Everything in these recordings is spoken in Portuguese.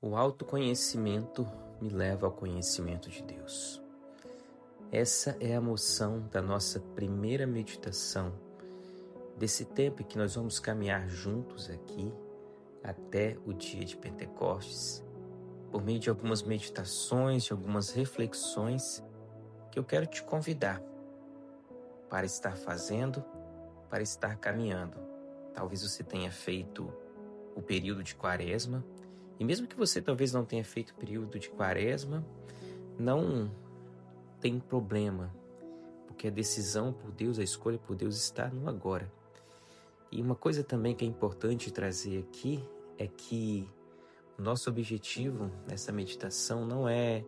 O autoconhecimento me leva ao conhecimento de Deus. Essa é a moção da nossa primeira meditação, desse tempo em que nós vamos caminhar juntos aqui até o dia de Pentecostes, por meio de algumas meditações, de algumas reflexões que eu quero te convidar para estar fazendo, para estar caminhando. Talvez você tenha feito o período de Quaresma, e mesmo que você talvez não tenha feito o período de Quaresma, não tem problema, porque a decisão por Deus, a escolha por Deus está no agora. E uma coisa também que é importante trazer aqui é que o nosso objetivo nessa meditação não é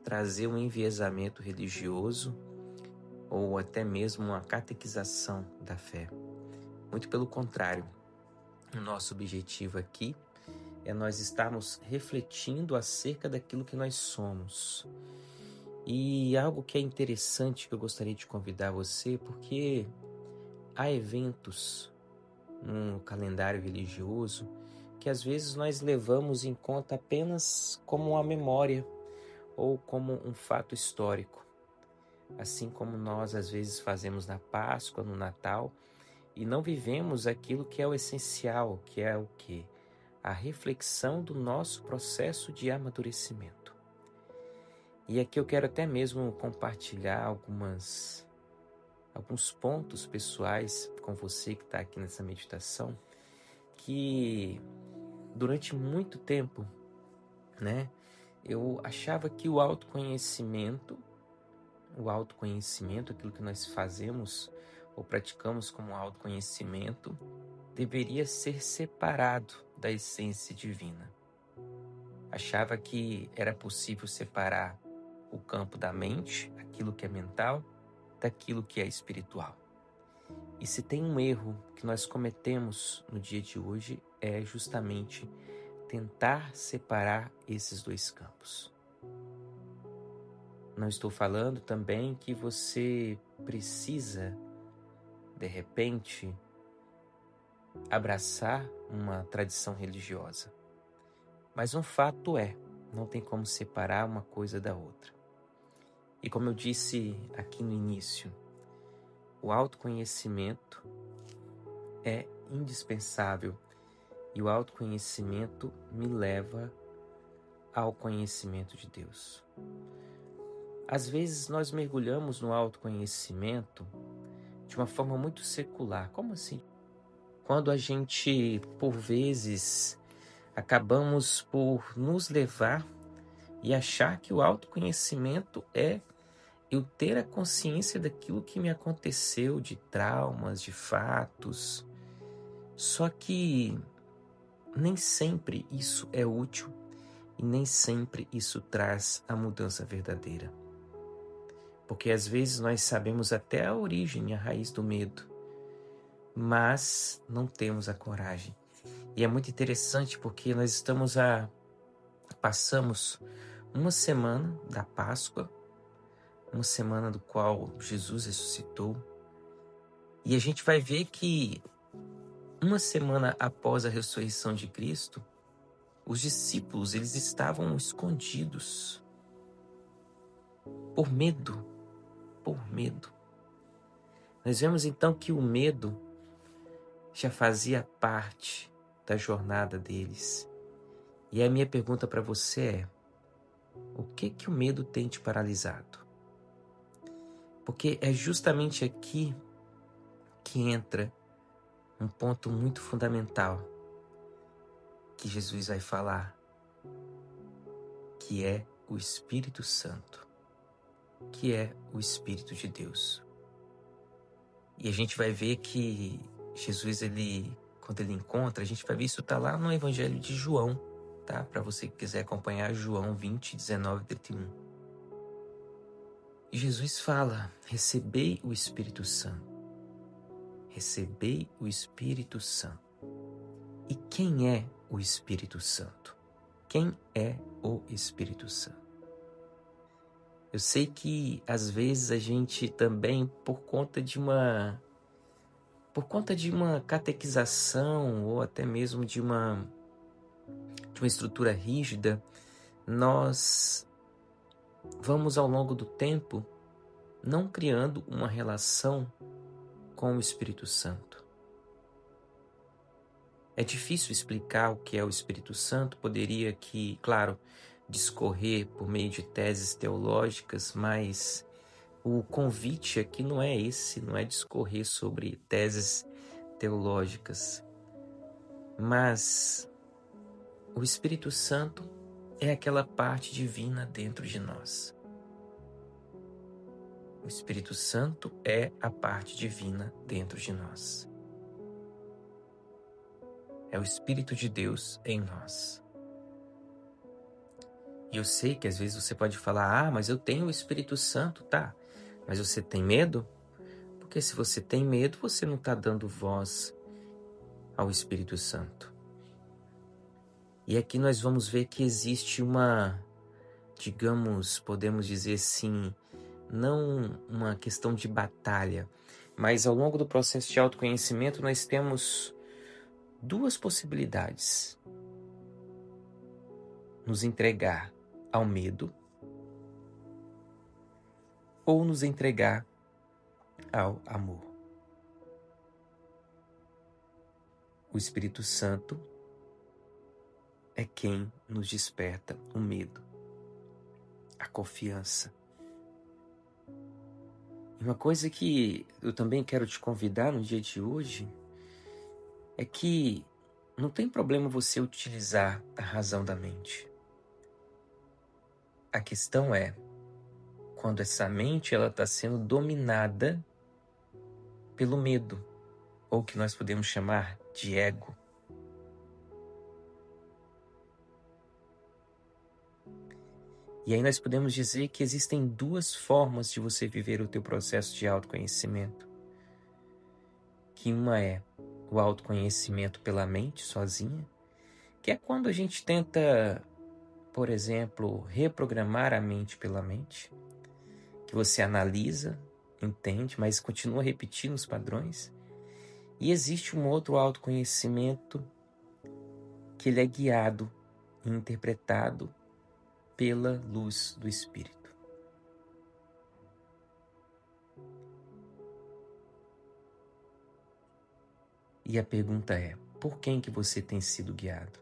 trazer um enviesamento religioso ou até mesmo uma catequização da fé. Muito pelo contrário, o nosso objetivo aqui é nós estarmos refletindo acerca daquilo que nós somos. E algo que é interessante que eu gostaria de convidar você, porque há eventos no calendário religioso que às vezes nós levamos em conta apenas como uma memória ou como um fato histórico. Assim como nós às vezes fazemos na Páscoa, no Natal, e não vivemos aquilo que é o essencial, que é o quê? A reflexão do nosso processo de amadurecimento. E aqui eu quero até mesmo compartilhar alguns pontos pessoais com você que está aqui nessa meditação, que durante muito tempo, eu achava que o autoconhecimento, aquilo que nós fazemos ou praticamos como autoconhecimento, deveria ser separado da essência divina. Achava que era possível separar o campo da mente, aquilo que é mental, daquilo que é espiritual. E se tem um erro que nós cometemos no dia de hoje, é justamente tentar separar esses dois campos. Não estou falando também que você precisa, de repente, abraçar uma tradição religiosa. Mas um fato é, não tem como separar uma coisa da outra. E como eu disse aqui no início, o autoconhecimento é indispensável e o autoconhecimento me leva ao conhecimento de Deus. Às vezes nós mergulhamos no autoconhecimento de uma forma muito secular. Como assim? Quando a gente, por vezes, acabamos por nos levar e achar que o autoconhecimento é eu ter a consciência daquilo que me aconteceu, de traumas, de fatos. Só que nem sempre isso é útil e nem sempre isso traz a mudança verdadeira. Porque às vezes nós sabemos até a origem, a raiz do medo, mas não temos a coragem. E é muito interessante porque nós passamos uma semana da Páscoa, uma semana do qual Jesus ressuscitou, e a gente vai ver que uma semana após a ressurreição de Cristo, os discípulos eles estavam escondidos por medo. Nós vemos então que o medo já fazia parte da jornada deles. E a minha pergunta para você é: o que o medo tem te paralisado? Porque é justamente aqui que entra um ponto muito fundamental que Jesus vai falar, que é o Espírito Santo, que é o Espírito de Deus. E a gente vai ver que Jesus, quando ele encontra, a gente vai ver isso tá lá no Evangelho de João, tá? Para você que quiser acompanhar, João 20, 19 e 31. E Jesus fala: recebei o Espírito Santo. Recebei o Espírito Santo. E quem é o Espírito Santo? Quem é o Espírito Santo? Eu sei que às vezes a gente também, por conta de uma catequização ou até mesmo de uma de uma estrutura rígida, nós vamos ao longo do tempo não criando uma relação com o Espírito Santo. É difícil explicar o que é o Espírito Santo, poderia aqui, claro, discorrer por meio de teses teológicas, mas o convite aqui não é esse, não é discorrer sobre teses teológicas, mas o Espírito Santo é aquela parte divina dentro de nós. O Espírito Santo é a parte divina dentro de nós. É o Espírito de Deus em nós. E eu sei que às vezes você pode falar, mas eu tenho o Espírito Santo, tá? Mas você tem medo? Porque se você tem medo, você não está dando voz ao Espírito Santo. E aqui nós vamos ver que existe uma, digamos, podemos dizer assim, não uma questão de batalha, mas ao longo do processo de autoconhecimento nós temos duas possibilidades: nos entregar ao medo ou nos entregar ao amor. O Espírito Santo é quem nos desperta o medo, a confiança. E uma coisa que eu também quero te convidar no dia de hoje é que não tem problema você utilizar a razão da mente. A questão é quando essa mente está sendo dominada pelo medo, ou que nós podemos chamar de ego. E aí nós podemos dizer que existem duas formas de você viver o teu processo de autoconhecimento. Que uma é o autoconhecimento pela mente sozinha, que é quando a gente tenta, por exemplo, reprogramar a mente pela mente, que você analisa, entende, mas continua repetindo os padrões. E existe um outro autoconhecimento que ele é guiado e interpretado pela luz do Espírito. E a pergunta é, por quem que você tem sido guiado?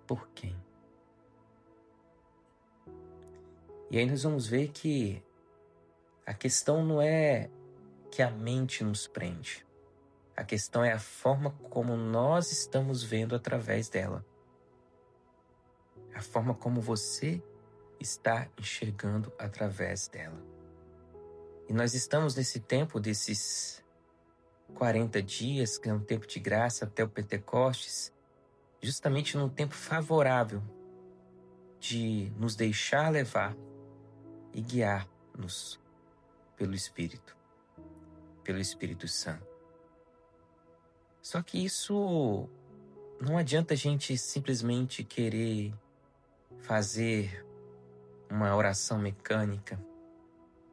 Por quem? E aí nós vamos ver que a questão não é que a mente nos prende. A questão é a forma como nós estamos vendo através dela. A forma como você está enxergando através dela. E nós estamos nesse tempo desses 40 dias, que é um tempo de graça até o Pentecostes, justamente num tempo favorável de nos deixar levar e guiar-nos pelo Espírito Santo. Só que isso não adianta a gente simplesmente querer fazer uma oração mecânica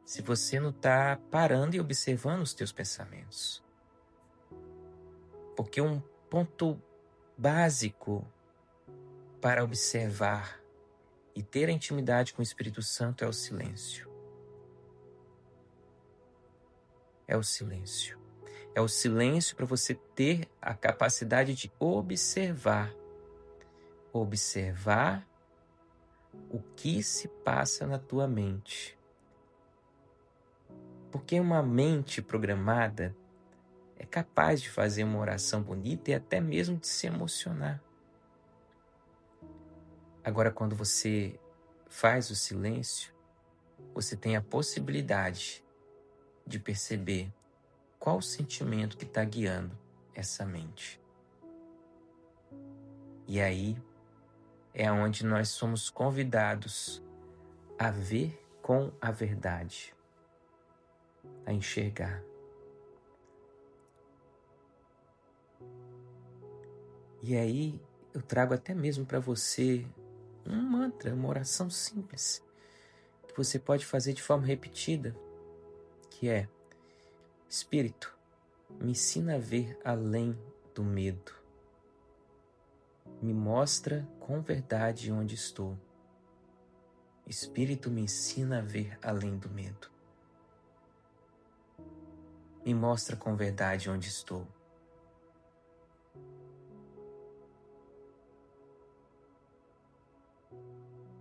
se você não está parando e observando os teus pensamentos. Porque um ponto básico para observar e ter a intimidade com o Espírito Santo é o silêncio. É o silêncio. É o silêncio para você ter a capacidade de observar. Observar o que se passa na tua mente. Porque uma mente programada é capaz de fazer uma oração bonita e até mesmo de se emocionar. Agora, quando você faz o silêncio, você tem a possibilidade de perceber qual o sentimento que está guiando essa mente. E aí é onde nós somos convidados a ver com a verdade, a enxergar. E aí eu trago até mesmo para você um mantra, uma oração simples, que você pode fazer de forma repetida, que é: Espírito, me ensina a ver além do medo. me mostra com verdade onde estou. Espírito, me ensina a ver além do medo. Me mostra com verdade onde estou.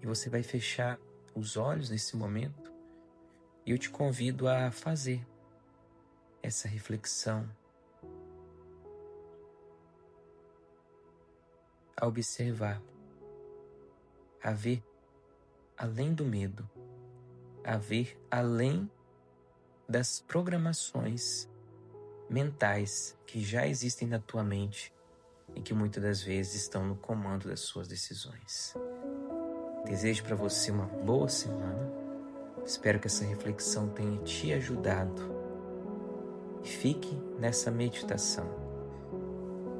E você vai fechar os olhos nesse momento e eu te convido a fazer essa reflexão, a observar, a ver além do medo, a ver além das programações mentais que já existem na tua mente e que muitas das vezes estão no comando das suas decisões. Desejo para você uma boa semana. Espero que essa reflexão tenha te ajudado. E fique nessa meditação.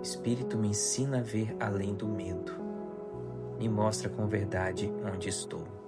Espírito, me ensina a ver além do medo. Me mostra com verdade onde estou.